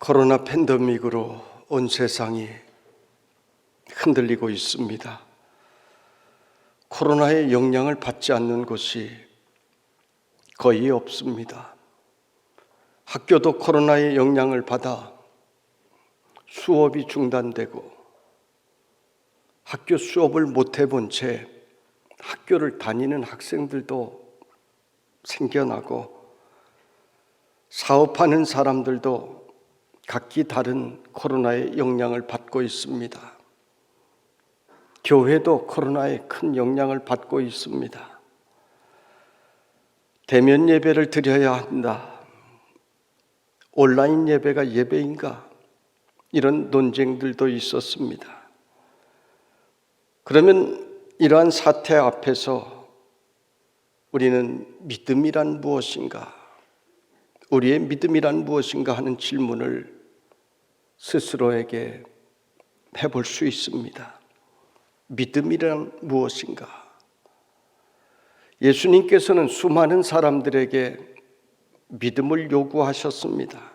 코로나 팬데믹으로 온 세상이 흔들리고 있습니다. 코로나의 영향을 받지 않는 곳이 거의 없습니다. 학교도 코로나의 영향을 받아 수업이 중단되고 학교 수업을 못 해본 채 학교를 다니는 학생들도 생겨나고 사업하는 사람들도 각기 다른 코로나의 영향을 받고 있습니다. 교회도 코로나에 큰 영향을 받고 있습니다. 대면 예배를 드려야 한다. 온라인 예배가 예배인가? 이런 논쟁들도 있었습니다. 그러면 이러한 사태 앞에서 우리는 믿음이란 무엇인가? 우리의 믿음이란 무엇인가 하는 질문을 스스로에게 해볼 수 있습니다. 믿음이란 무엇인가? 예수님께서는 수많은 사람들에게 믿음을 요구하셨습니다.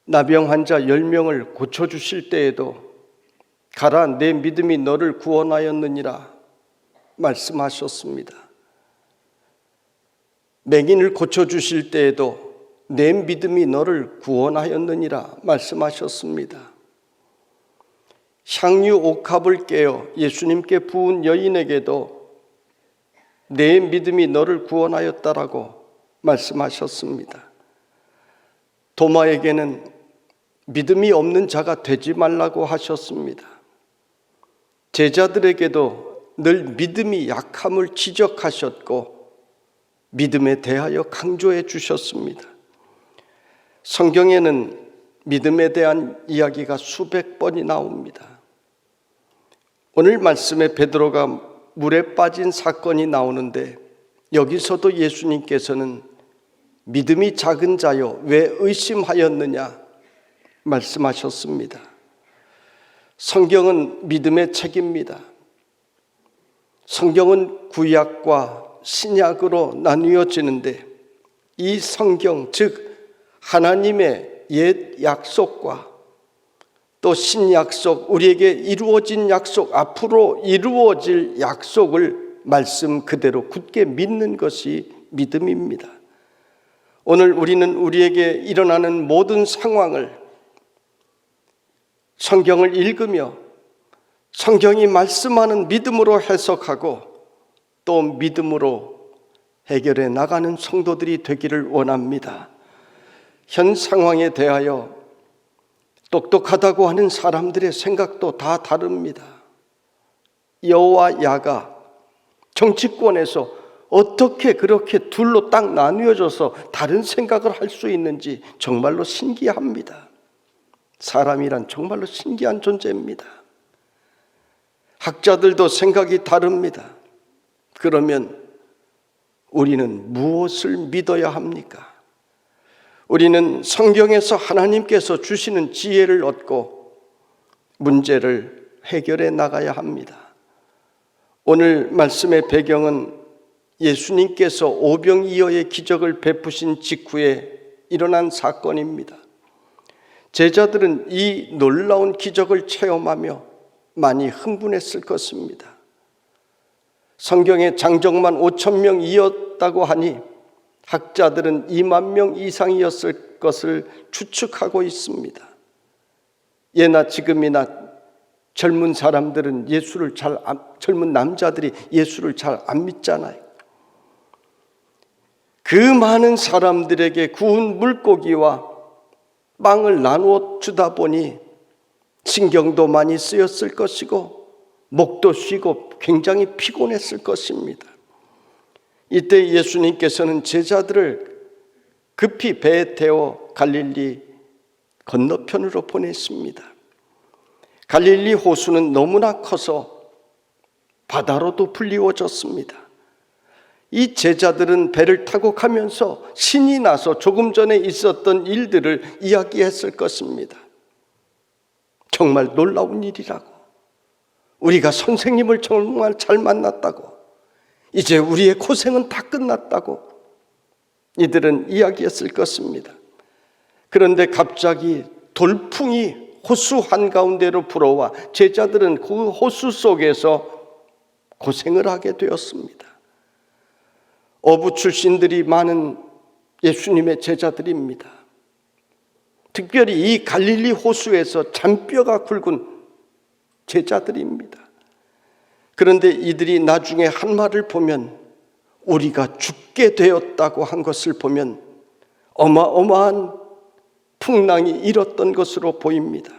나병 환자 10명을 고쳐주실 때에도 가라, 내 믿음이 너를 구원하였느니라 말씀하셨습니다. 맹인을 고쳐주실 때에도 내 믿음이 너를 구원하였느니라 말씀하셨습니다. 향유 옥합을 깨어 예수님께 부은 여인에게도 내 믿음이 너를 구원하였다라고 말씀하셨습니다. 도마에게는 믿음이 없는 자가 되지 말라고 하셨습니다. 제자들에게도 늘 믿음이 약함을 지적하셨고 믿음에 대하여 강조해 주셨습니다. 성경에는 믿음에 대한 이야기가 수백 번이 나옵니다. 오늘 말씀에 베드로가 물에 빠진 사건이 나오는데 여기서도 예수님께서는 믿음이 작은 자여 왜 의심하였느냐 말씀하셨습니다. 성경은 믿음의 책입니다. 성경은 구약과 신약으로 나뉘어지는데 이 성경, 즉 하나님의 옛 약속과 또 신약속, 우리에게 이루어진 약속, 앞으로 이루어질 약속을 말씀 그대로 굳게 믿는 것이 믿음입니다. 오늘 우리는 우리에게 일어나는 모든 상황을 성경을 읽으며 성경이 말씀하는 믿음으로 해석하고 또 믿음으로 해결해 나가는 성도들이 되기를 원합니다. 현 상황에 대하여 똑똑하다고 하는 사람들의 생각도 다 다릅니다. 여와 야가 정치권에서 어떻게 그렇게 둘로 딱 나뉘어져서 다른 생각을 할 수 있는지 정말로 신기합니다. 사람이란 정말로 신기한 존재입니다. 학자들도 생각이 다릅니다. 그러면 우리는 무엇을 믿어야 합니까? 우리는 성경에서 하나님께서 주시는 지혜를 얻고 문제를 해결해 나가야 합니다. 오늘 말씀의 배경은 예수님께서 오병이어의 기적을 베푸신 직후에 일어난 사건입니다. 제자들은 이 놀라운 기적을 체험하며 많이 흥분했을 것입니다. 성경에 장정만 5,000명이었다고 하니 학자들은 2만 명 이상이었을 것을 추측하고 있습니다. 예나 지금이나 젊은 사람들은 젊은 남자들이 예수를 잘 안 믿잖아요. 그 많은 사람들에게 구운 물고기와 빵을 나누어 주다 보니 신경도 많이 쓰였을 것이고 목도 쉬고 굉장히 피곤했을 것입니다. 이때 예수님께서는 제자들을 급히 배에 태워 갈릴리 건너편으로 보냈습니다. 갈릴리 호수는 너무나 커서 바다로도 불리워졌습니다. 이 제자들은 배를 타고 가면서 신이 나서 조금 전에 있었던 일들을 이야기했을 것입니다. 정말 놀라운 일이라고, 우리가 선생님을 정말 잘 만났다고, 이제 우리의 고생은 다 끝났다고 이들은 이야기했을 것입니다. 그런데 갑자기 돌풍이 호수 한가운데로 불어와 제자들은 그 호수 속에서 고생을 하게 되었습니다. 어부 출신들이 많은 예수님의 제자들입니다. 특별히 이 갈릴리 호수에서 잔뼈가 굵은 제자들입니다. 그런데 이들이 나중에 한 말을 보면 우리가 죽게 되었다고 한 것을 보면 어마어마한 풍랑이 일었던 것으로 보입니다.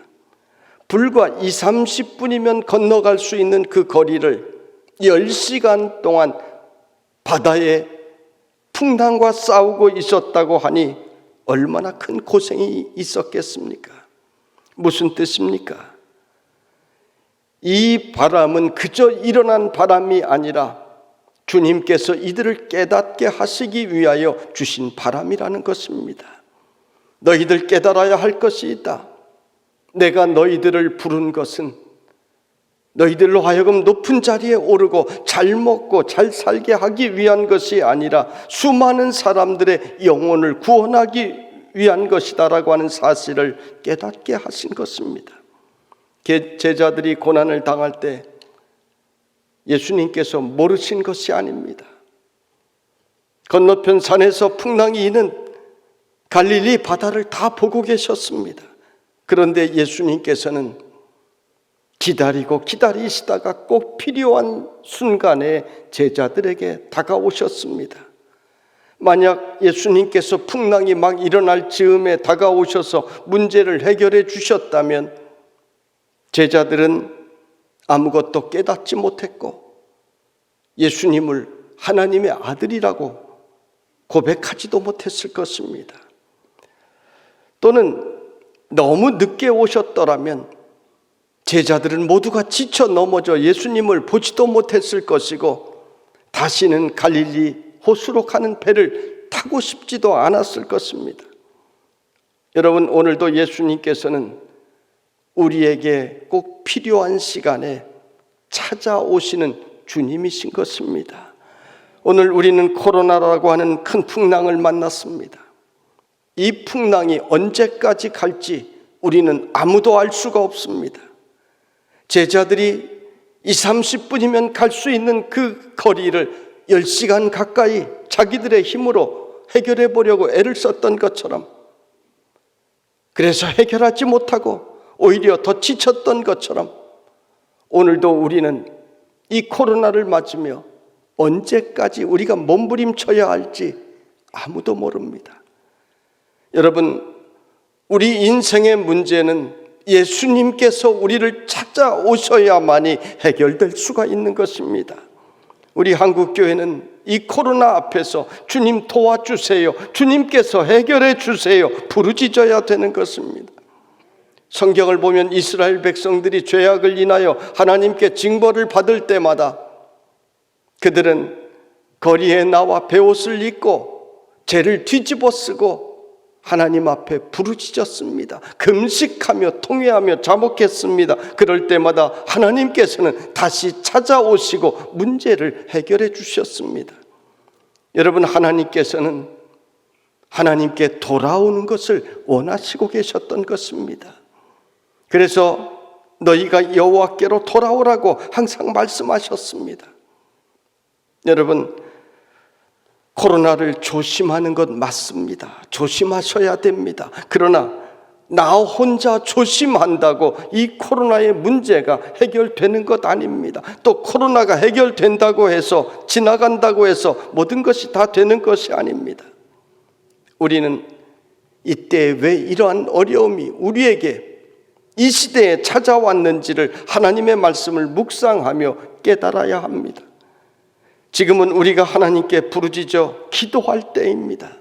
불과 20-30분이면 건너갈 수 있는 그 거리를 10시간 동안 바다에 풍랑과 싸우고 있었다고 하니 얼마나 큰 고생이 있었겠습니까? 무슨 뜻입니까? 이 바람은 그저 일어난 바람이 아니라 주님께서 이들을 깨닫게 하시기 위하여 주신 바람이라는 것입니다. 너희들 깨달아야 할 것이 있다. 내가 너희들을 부른 것은 너희들로 하여금 높은 자리에 오르고 잘 먹고 잘 살게 하기 위한 것이 아니라 수많은 사람들의 영혼을 구원하기 위한 것이다라고 하는 사실을 깨닫게 하신 것입니다. 제자들이 고난을 당할 때 예수님께서 모르신 것이 아닙니다. 건너편 산에서 풍랑이 있는 갈릴리 바다를 다 보고 계셨습니다. 그런데 예수님께서는 기다리시다가 꼭 필요한 순간에 제자들에게 다가오셨습니다. 만약 예수님께서 풍랑이 막 일어날 즈음에 다가오셔서 문제를 해결해 주셨다면 제자들은 아무것도 깨닫지 못했고 예수님을 하나님의 아들이라고 고백하지도 못했을 것입니다. 또는 너무 늦게 오셨더라면 제자들은 모두가 지쳐 넘어져 예수님을 보지도 못했을 것이고 다시는 갈릴리 호수로 가는 배를 타고 싶지도 않았을 것입니다. 여러분, 오늘도 예수님께서는 우리에게 꼭 필요한 시간에 찾아오시는 주님이신 것입니다. 오늘 우리는 코로나라고 하는 큰 풍랑을 만났습니다. 이 풍랑이 언제까지 갈지 우리는 아무도 알 수가 없습니다. 제자들이 20-30분이면 갈 수 있는 그 거리를 10시간 가까이 자기들의 힘으로 해결해 보려고 애를 썼던 것처럼, 그래서 해결하지 못하고 오히려 더 지쳤던 것처럼 오늘도 우리는 이 코로나를 맞으며 언제까지 우리가 몸부림쳐야 할지 아무도 모릅니다. 여러분, 우리 인생의 문제는 예수님께서 우리를 찾아오셔야만이 해결될 수가 있는 것입니다. 우리 한국교회는 이 코로나 앞에서 주님 도와주세요, 주님께서 해결해 주세요 부르짖어야 되는 것입니다. 성경을 보면 이스라엘 백성들이 죄악을 인하여 하나님께 징벌을 받을 때마다 그들은 거리에 나와 베옷을 입고 죄를 뒤집어 쓰고 하나님 앞에 부르짖었습니다. 금식하며 통회하며 자복했습니다. 그럴 때마다 하나님께서는 다시 찾아오시고 문제를 해결해 주셨습니다. 여러분, 하나님께서는 하나님께 돌아오는 것을 원하시고 계셨던 것입니다. 그래서 너희가 여호와께로 돌아오라고 항상 말씀하셨습니다. 여러분, 코로나를 조심하는 것 맞습니다. 조심하셔야 됩니다. 그러나 나 혼자 조심한다고 이 코로나의 문제가 해결되는 것 아닙니다. 또 코로나가 해결된다고 해서, 지나간다고 해서 모든 것이 다 되는 것이 아닙니다. 우리는 이때 왜 이러한 어려움이 우리에게 이 시대에 찾아왔는지를 하나님의 말씀을 묵상하며 깨달아야 합니다. 지금은 우리가 하나님께 부르짖어 기도할 때입니다.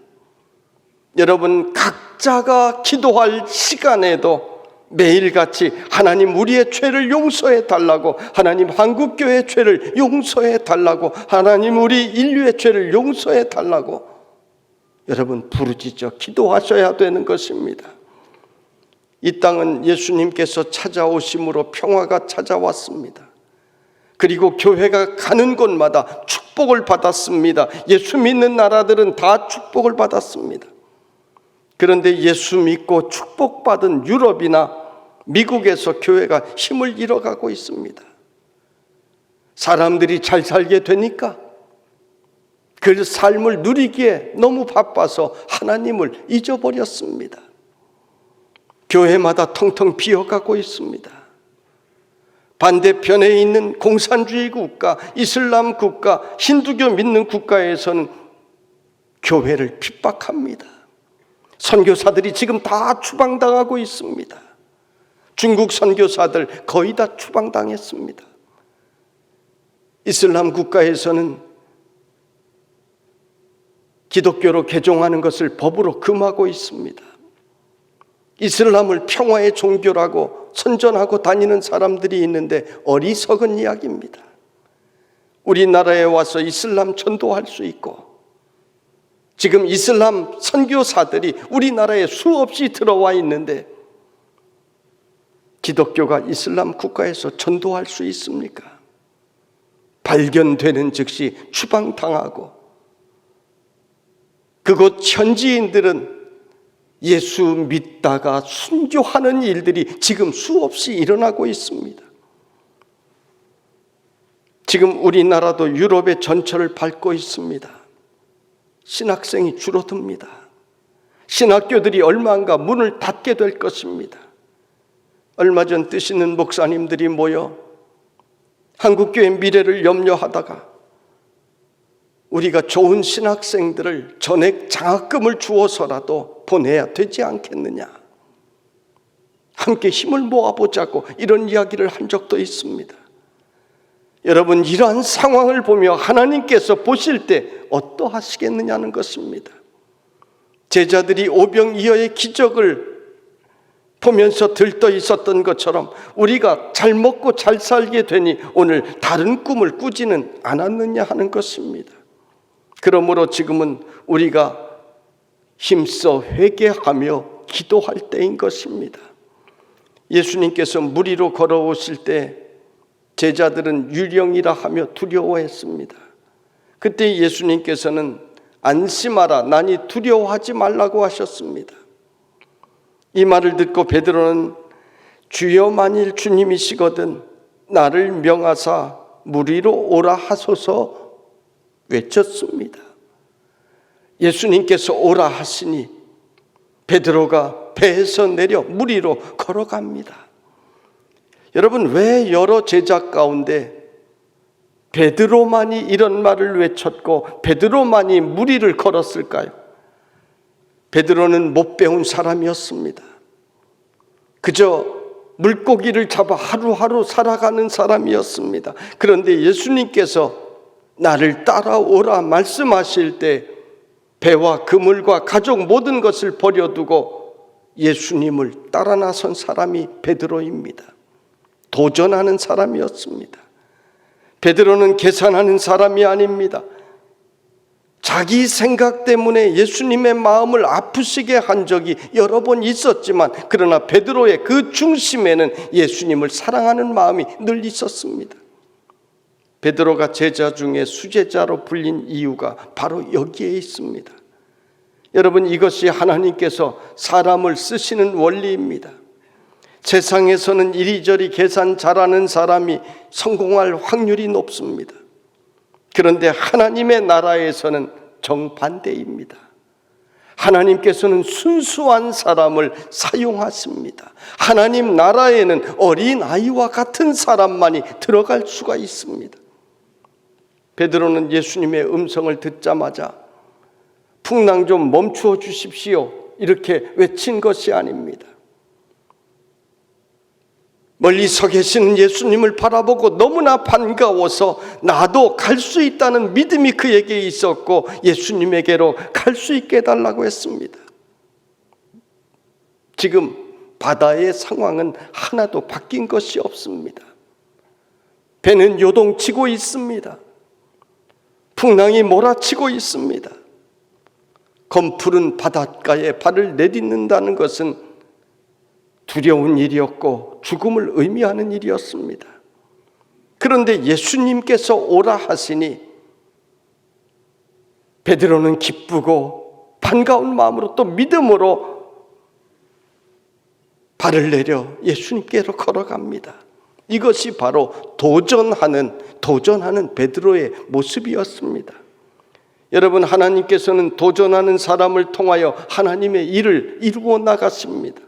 여러분, 각자가 기도할 시간에도 매일같이 하나님 우리의 죄를 용서해 달라고, 하나님 한국교회의 죄를 용서해 달라고, 하나님 우리 인류의 죄를 용서해 달라고 여러분 부르짖어 기도하셔야 되는 것입니다. 이 땅은 예수님께서 찾아오심으로 평화가 찾아왔습니다. 그리고 교회가 가는 곳마다 축복을 받았습니다. 예수 믿는 나라들은 다 축복을 받았습니다. 그런데 예수 믿고 축복받은 유럽이나 미국에서 교회가 힘을 잃어가고 있습니다. 사람들이 잘 살게 되니까 그 삶을 누리기에 너무 바빠서 하나님을 잊어버렸습니다. 교회마다 텅텅 비어가고 있습니다. 반대편에 있는 공산주의 국가, 이슬람 국가, 힌두교 믿는 국가에서는 교회를 핍박합니다. 선교사들이 지금 다 추방당하고 있습니다. 중국 선교사들 거의 다 추방당했습니다. 이슬람 국가에서는 기독교로 개종하는 것을 법으로 금하고 있습니다. 이슬람을 평화의 종교라고 선전하고 다니는 사람들이 있는데 어리석은 이야기입니다. 우리나라에 와서 이슬람 전도할 수 있고 지금 이슬람 선교사들이 우리나라에 수없이 들어와 있는데 기독교가 이슬람 국가에서 전도할 수 있습니까? 발견되는 즉시 추방당하고 그곳 현지인들은 예수 믿다가 순교하는 일들이 지금 수없이 일어나고 있습니다. 지금 우리나라도 유럽의 전철을 밟고 있습니다. 신학생이 줄어듭니다. 신학교들이 얼마인가 문을 닫게 될 것입니다. 얼마 전 뜻 있는 목사님들이 모여 한국교회 미래를 염려하다가 우리가 좋은 신학생들을 전액 장학금을 주어서라도 보내야 되지 않겠느냐, 함께 힘을 모아보자고 이런 이야기를 한 적도 있습니다. 여러분, 이러한 상황을 보며 하나님께서 보실 때 어떠하시겠느냐는 것입니다. 제자들이 오병이어의 기적을 보면서 들떠 있었던 것처럼 우리가 잘 먹고 잘 살게 되니 오늘 다른 꿈을 꾸지는 않았느냐 하는 것입니다. 그러므로 지금은 우리가 힘써 회개하며 기도할 때인 것입니다. 예수님께서 물 위로 걸어오실 때 제자들은 유령이라 하며 두려워했습니다. 그때 예수님께서는 안심하라, 나니 두려워하지 말라고 하셨습니다. 이 말을 듣고 베드로는 주여, 만일 주님이시거든 나를 명하사 물 위로 오라 하소서 외쳤습니다. 예수님께서 오라 하시니 베드로가 배에서 내려 물 위로 걸어갑니다. 여러분, 왜 여러 제자 가운데 베드로만이 이런 말을 외쳤고 베드로만이 물 위를 걸었을까요? 베드로는 못 배운 사람이었습니다. 그저 물고기를 잡아 하루하루 살아가는 사람이었습니다. 그런데 예수님께서 나를 따라오라 말씀하실 때 배와 그물과 가족 모든 것을 버려두고 예수님을 따라 나선 사람이 베드로입니다. 도전하는 사람이었습니다. 베드로는 계산하는 사람이 아닙니다. 자기 생각 때문에 예수님의 마음을 아프시게 한 적이 여러 번 있었지만 그러나 베드로의 그 중심에는 예수님을 사랑하는 마음이 늘 있었습니다. 베드로가 제자 중에 수제자로 불린 이유가 바로 여기에 있습니다. 여러분, 이것이 하나님께서 사람을 쓰시는 원리입니다. 세상에서는 이리저리 계산 잘하는 사람이 성공할 확률이 높습니다. 그런데 하나님의 나라에서는 정반대입니다. 하나님께서는 순수한 사람을 사용하십니다. 하나님 나라에는 어린 아이와 같은 사람만이 들어갈 수가 있습니다. 베드로는 예수님의 음성을 듣자마자 풍랑 좀 멈추어 주십시오 이렇게 외친 것이 아닙니다. 멀리 서 계시는 예수님을 바라보고 너무나 반가워서 나도 갈 수 있다는 믿음이 그에게 있었고 예수님에게로 갈 수 있게 해달라고 했습니다. 지금 바다의 상황은 하나도 바뀐 것이 없습니다. 배는 요동치고 있습니다. 풍랑이 몰아치고 있습니다. 검푸른 바닷가에 발을 내딛는다는 것은 두려운 일이었고 죽음을 의미하는 일이었습니다. 그런데 예수님께서 오라 하시니 베드로는 기쁘고 반가운 마음으로 또 믿음으로 발을 내려 예수님께로 걸어갑니다. 이것이 바로 도전하는 베드로의 모습이었습니다. 여러분, 하나님께서는 도전하는 사람을 통하여 하나님의 일을 이루어 나갔습니다.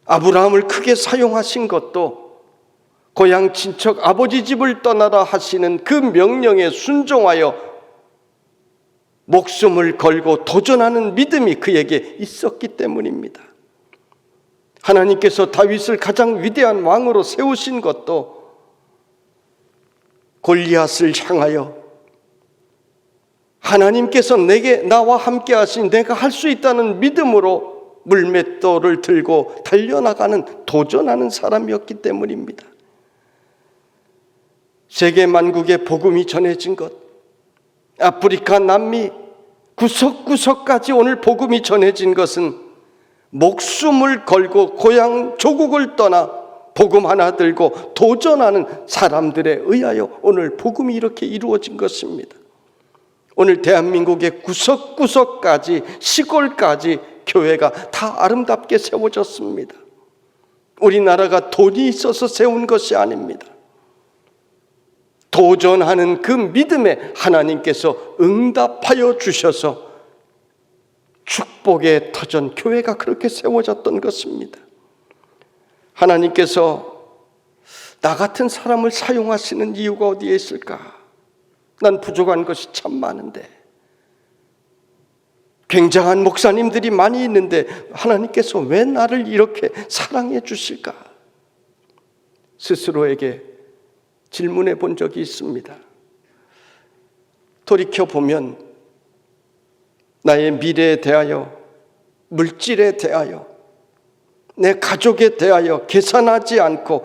아브라함을 크게 사용하신 것도 고향 친척 아버지 집을 떠나라 하시는 그 명령에 순종하여 목숨을 걸고 도전하는 믿음이 그에게 있었기 때문입니다. 하나님께서 다윗을 가장 위대한 왕으로 세우신 것도 골리앗을 향하여 하나님께서 나와 함께 하신 내가 할 수 있다는 믿음으로 물맷돌을 들고 달려나가는 도전하는 사람이었기 때문입니다. 세계 만국에 복음이 전해진 것, 아프리카, 남미 구석구석까지 오늘 복음이 전해진 것은 목숨을 걸고 고향 조국을 떠나 복음 하나 들고 도전하는 사람들에 의하여 오늘 복음이 이렇게 이루어진 것입니다. 오늘 대한민국의 구석구석까지 시골까지 교회가 다 아름답게 세워졌습니다. 우리나라가 돈이 있어서 세운 것이 아닙니다. 도전하는 그 믿음에 하나님께서 응답하여 주셔서 축복의 터전 교회가 그렇게 세워졌던 것입니다. 하나님께서 나 같은 사람을 사용하시는 이유가 어디에 있을까? 난 부족한 것이 참 많은데, 굉장한 목사님들이 많이 있는데 하나님께서 왜 나를 이렇게 사랑해 주실까? 스스로에게 질문해 본 적이 있습니다. 돌이켜보면 나의 미래에 대하여, 물질에 대하여, 내 가족에 대하여 계산하지 않고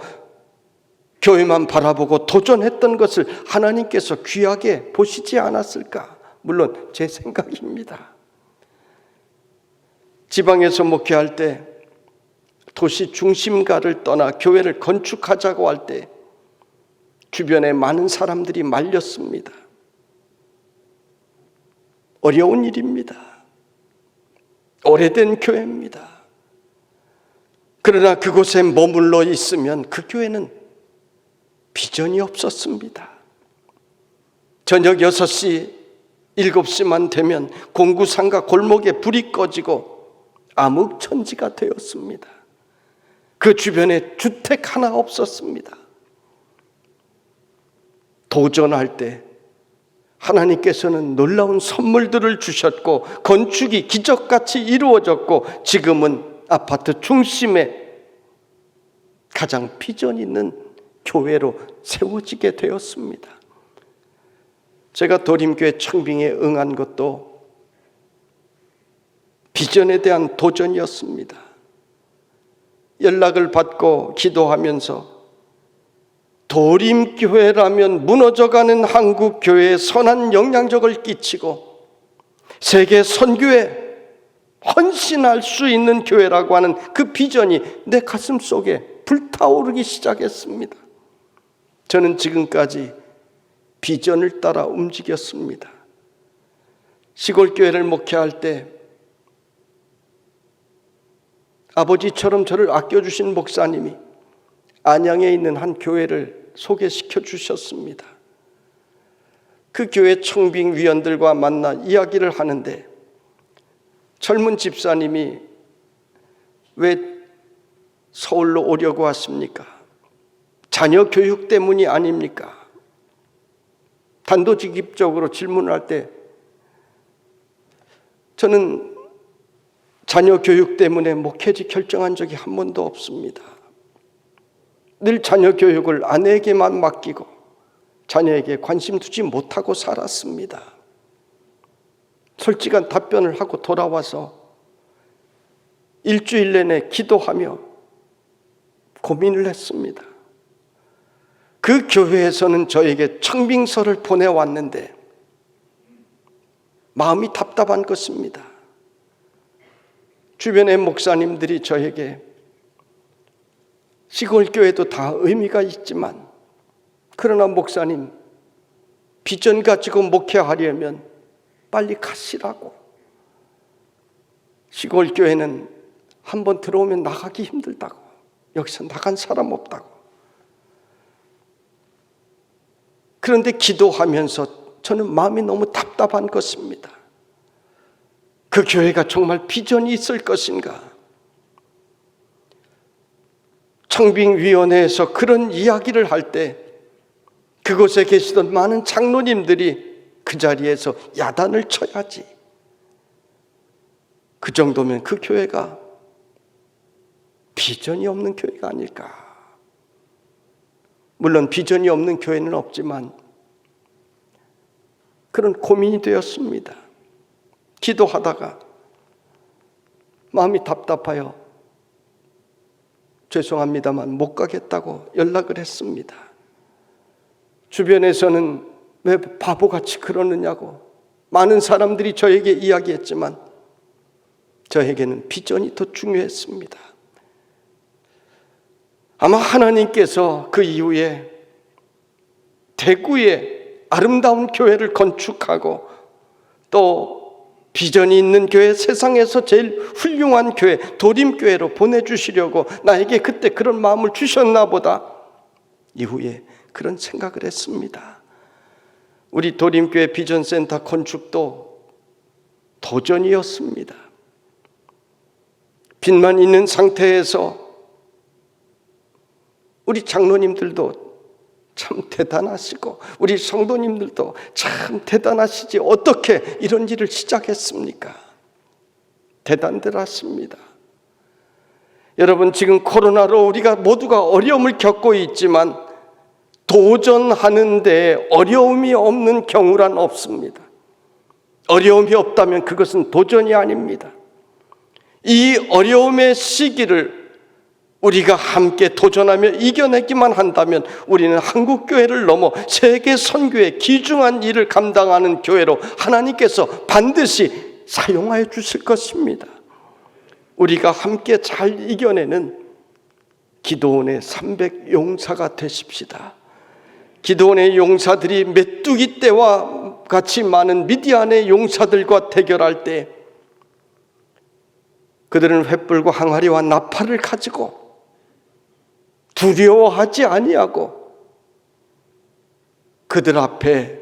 교회만 바라보고 도전했던 것을 하나님께서 귀하게 보시지 않았을까? 물론 제 생각입니다. 지방에서 목회할 때 도시 중심가를 떠나 교회를 건축하자고 할 때 주변에 많은 사람들이 말렸습니다. 어려운 일입니다. 오래된 교회입니다. 그러나 그곳에 머물러 있으면 그 교회는 비전이 없었습니다. 저녁 6시, 7시만 되면 공구상가 골목에 불이 꺼지고 암흑천지가 되었습니다. 그 주변에 주택 하나 없었습니다. 도전할 때 하나님께서는 놀라운 선물들을 주셨고 건축이 기적같이 이루어졌고 지금은 아파트 중심에 가장 비전 있는 교회로 세워지게 되었습니다. 제가 도림교회 청빙에 응한 것도 비전에 대한 도전이었습니다. 연락을 받고 기도하면서 도림교회라면 무너져가는 한국교회에 선한 영향력을 끼치고 세계 선교에 헌신할 수 있는 교회라고 하는 그 비전이 내 가슴 속에 불타오르기 시작했습니다. 저는 지금까지 비전을 따라 움직였습니다. 시골교회를 목회할 때 아버지처럼 저를 아껴주신 목사님이 안양에 있는 한 교회를 소개시켜 주셨습니다. 그 교회 청빙위원들과 만나 이야기를 하는데 젊은 집사님이 왜 서울로 오려고 하십니까? 자녀 교육 때문이 아닙니까? 단도직입적으로 질문을 할 때 저는 자녀 교육 때문에 목회지 결정한 적이 한 번도 없습니다. 늘 자녀 교육을 아내에게만 맡기고 자녀에게 관심 두지 못하고 살았습니다. 솔직한 답변을 하고 돌아와서 일주일 내내 기도하며 고민을 했습니다. 그 교회에서는 저에게 청빙서를 보내왔는데 마음이 답답한 것입니다. 주변의 목사님들이 저에게 시골교회도 다 의미가 있지만 그러나 목사님 비전 가지고 목회하려면 빨리 가시라고. 시골교회는 한번 들어오면 나가기 힘들다고. 여기서 나간 사람 없다고. 그런데 기도하면서 저는 마음이 너무 답답한 것입니다. 그 교회가 정말 비전이 있을 것인가? 청빙위원회에서 그런 이야기를 할 때 그곳에 계시던 많은 장로님들이 그 자리에서 야단을 쳐야지. 그 정도면 그 교회가 비전이 없는 교회가 아닐까. 물론 비전이 없는 교회는 없지만 그런 고민이 되었습니다. 기도하다가 마음이 답답하여 죄송합니다만 못 가겠다고 연락을 했습니다. 주변에서는 왜 바보같이 그러느냐고 많은 사람들이 저에게 이야기했지만 저에게는 비전이 더 중요했습니다. 아마 하나님께서 그 이후에 대구에 아름다운 교회를 건축하고 또 비전이 있는 교회, 세상에서 제일 훌륭한 교회, 도림교회로 보내주시려고 나에게 그때 그런 마음을 주셨나 보다. 이후에 그런 생각을 했습니다. 우리 도림교회 비전센터 건축도 도전이었습니다. 빚만 있는 상태에서 우리 장로님들도 참 대단하시고 우리 성도님들도 참 대단하시지 어떻게 이런 일을 시작했습니까? 대단들 하십니다. 여러분, 지금 코로나로 우리가 모두가 어려움을 겪고 있지만 도전하는데 어려움이 없는 경우란 없습니다. 어려움이 없다면 그것은 도전이 아닙니다. 이 어려움의 시기를 우리가 함께 도전하며 이겨내기만 한다면 우리는 한국교회를 넘어 세계 선교의 귀중한 일을 감당하는 교회로 하나님께서 반드시 사용하여 주실 것입니다. 우리가 함께 잘 이겨내는 기도원의 300용사가 되십시다. 기도원의 용사들이 메뚜기 떼와 같이 많은 미디안의 용사들과 대결할 때 그들은 횃불과 항아리와 나팔을 가지고 두려워하지 아니하고 그들 앞에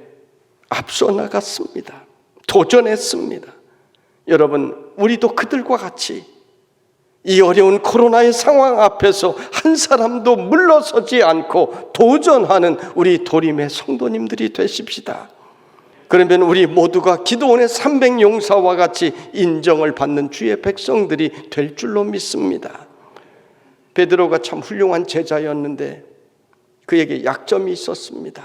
앞서 나갔습니다. 도전했습니다. 여러분, 우리도 그들과 같이 이 어려운 코로나의 상황 앞에서 한 사람도 물러서지 않고 도전하는 우리 도림의 성도님들이 되십시다. 그러면 우리 모두가 기도원의 300용사와 같이 인정을 받는 주의 백성들이 될 줄로 믿습니다. 베드로가 참 훌륭한 제자였는데 그에게 약점이 있었습니다.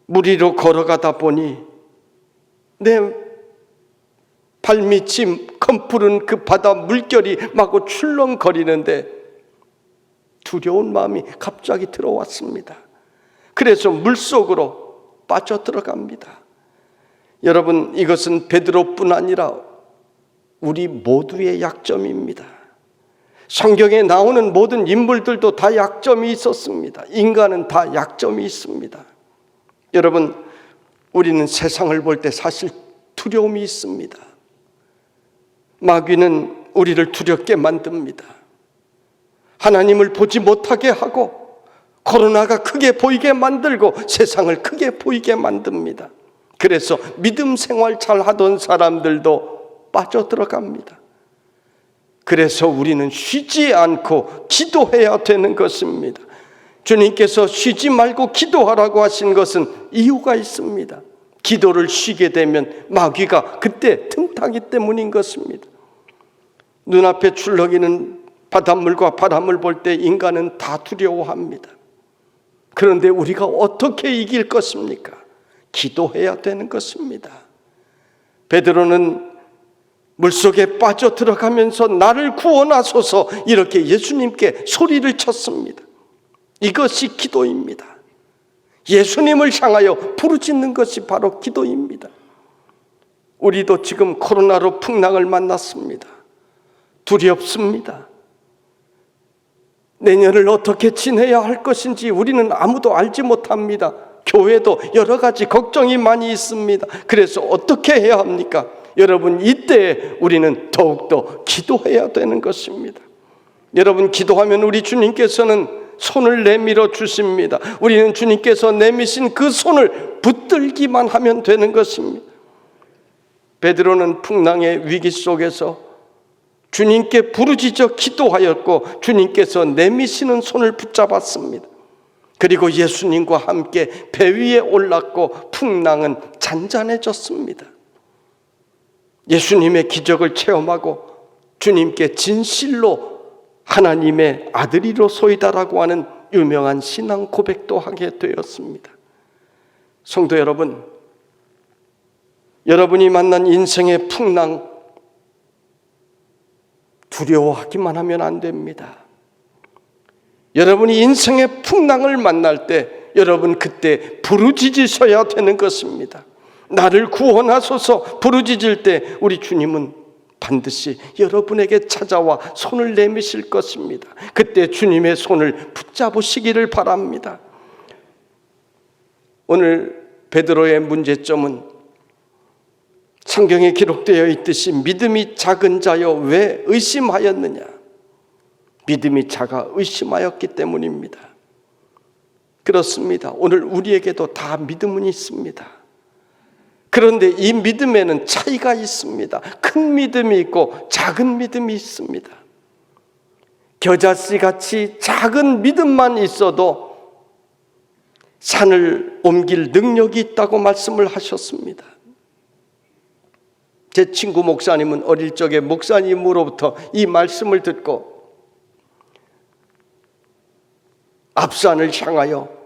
물 위로 걸어가다 보니 내 발밑이 검푸른 그 바다 물결이 마구 출렁거리는데 두려운 마음이 갑자기 들어왔습니다. 그래서 물속으로 빠져들어갑니다. 여러분, 이것은 베드로뿐 아니라 우리 모두의 약점입니다. 성경에 나오는 모든 인물들도 다 약점이 있었습니다. 인간은 다 약점이 있습니다. 여러분, 우리는 세상을 볼 때 사실 두려움이 있습니다. 마귀는 우리를 두렵게 만듭니다. 하나님을 보지 못하게 하고 코로나가 크게 보이게 만들고 세상을 크게 보이게 만듭니다. 그래서 믿음 생활 잘 하던 사람들도 빠져들어갑니다. 그래서 우리는 쉬지 않고 기도해야 되는 것입니다. 주님께서 쉬지 말고 기도하라고 하신 것은 이유가 있습니다. 기도를 쉬게 되면 마귀가 그때 틈타기 때문인 것입니다. 눈앞에 출렁이는 바닷물과 바람을 볼 때 인간은 다 두려워합니다. 그런데 우리가 어떻게 이길 것입니까? 기도해야 되는 것입니다. 베드로는 물속에 빠져 들어가면서 나를 구원하소서 이렇게 예수님께 소리를 쳤습니다. 이것이 기도입니다. 예수님을 향하여 부르짖는 것이 바로 기도입니다. 우리도 지금 코로나로 풍랑을 만났습니다. 두렵습니다. 내년을 어떻게 지내야 할 것인지 우리는 아무도 알지 못합니다. 교회도 여러 가지 걱정이 많이 있습니다. 그래서 어떻게 해야 합니까? 여러분, 이때에 우리는 더욱더 기도해야 되는 것입니다. 여러분, 기도하면 우리 주님께서는 손을 내밀어 주십니다. 우리는 주님께서 내미신 그 손을 붙들기만 하면 되는 것입니다. 베드로는 풍랑의 위기 속에서 주님께 부르짖어 기도하였고 주님께서 내미시는 손을 붙잡았습니다. 그리고 예수님과 함께 배 위에 올랐고 풍랑은 잔잔해졌습니다. 예수님의 기적을 체험하고 주님께 진실로 하나님의 아들이로소이다라고 하는 유명한 신앙 고백도 하게 되었습니다. 성도 여러분, 여러분이 만난 인생의 풍랑 두려워하기만 하면 안 됩니다. 여러분이 인생의 풍랑을 만날 때 여러분 그때 부르짖으셔야 되는 것입니다. 나를 구원하소서 부르짖을 때 우리 주님은 반드시 여러분에게 찾아와 손을 내미실 것입니다. 그때 주님의 손을 붙잡으시기를 바랍니다. 오늘 베드로의 문제점은 성경에 기록되어 있듯이 믿음이 작은 자여 왜 의심하였느냐? 믿음이 작아 의심하였기 때문입니다. 그렇습니다. 오늘 우리에게도 다 믿음은 있습니다. 그런데 이 믿음에는 차이가 있습니다. 큰 믿음이 있고 작은 믿음이 있습니다. 겨자씨 같이 작은 믿음만 있어도 산을 옮길 능력이 있다고 말씀을 하셨습니다. 제 친구 목사님은 어릴 적에 목사님으로부터 이 말씀을 듣고 앞산을 향하여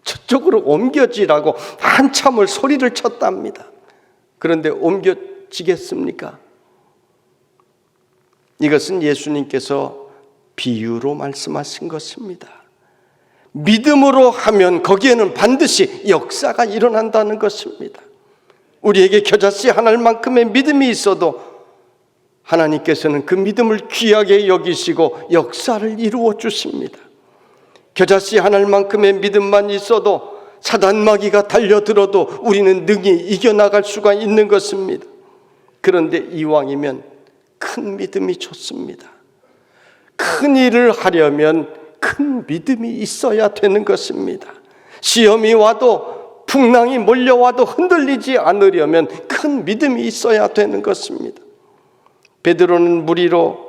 저쪽으로 옮겨지라고 한참을 소리를 쳤답니다. 그런데 옮겨지겠습니까? 이것은 예수님께서 비유로 말씀하신 것입니다. 믿음으로 하면 거기에는 반드시 역사가 일어난다는 것입니다. 우리에게 겨자씨 한 알만큼의 믿음이 있어도 하나님께서는 그 믿음을 귀하게 여기시고 역사를 이루어 주십니다. 겨자씨 한 알만큼의 믿음만 있어도 사단마귀가 달려들어도 우리는 능히 이겨나갈 수가 있는 것입니다. 그런데 이왕이면 큰 믿음이 좋습니다. 큰 일을 하려면 큰 믿음이 있어야 되는 것입니다. 시험이 와도 풍랑이 몰려와도 흔들리지 않으려면 큰 믿음이 있어야 되는 것입니다. 베드로는 무리로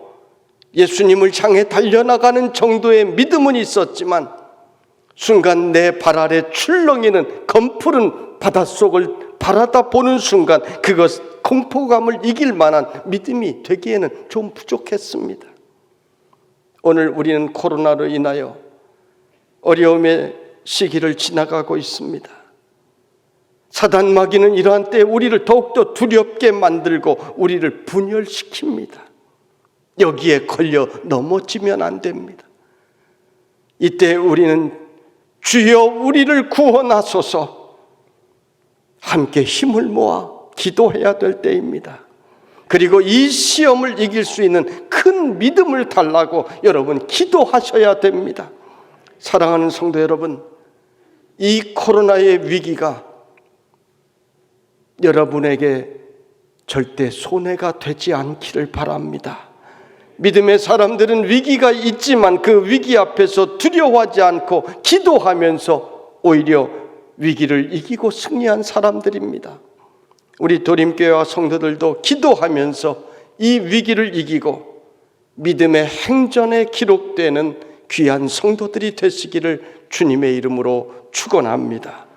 예수님을 향해 달려나가는 정도의 믿음은 있었지만 순간 내 발 아래 출렁이는 검푸른 바닷속을 바라다 보는 순간 그것 공포감을 이길 만한 믿음이 되기에는 좀 부족했습니다. 오늘 우리는 코로나로 인하여 어려움의 시기를 지나가고 있습니다. 사단마귀는 이러한 때에 우리를 더욱더 두렵게 만들고 우리를 분열시킵니다. 여기에 걸려 넘어지면 안 됩니다. 이때 우리는 주여 우리를 구원하소서 함께 힘을 모아 기도해야 될 때입니다. 그리고 이 시험을 이길 수 있는 큰 믿음을 달라고 여러분 기도하셔야 됩니다. 사랑하는 성도 여러분, 이 코로나의 위기가 여러분에게 절대 손해가 되지 않기를 바랍니다. 믿음의 사람들은 위기가 있지만 그 위기 앞에서 두려워하지 않고 기도하면서 오히려 위기를 이기고 승리한 사람들입니다. 우리 도림교회와 성도들도 기도하면서 이 위기를 이기고 믿음의 행전에 기록되는 귀한 성도들이 되시기를 주님의 이름으로 축원합니다.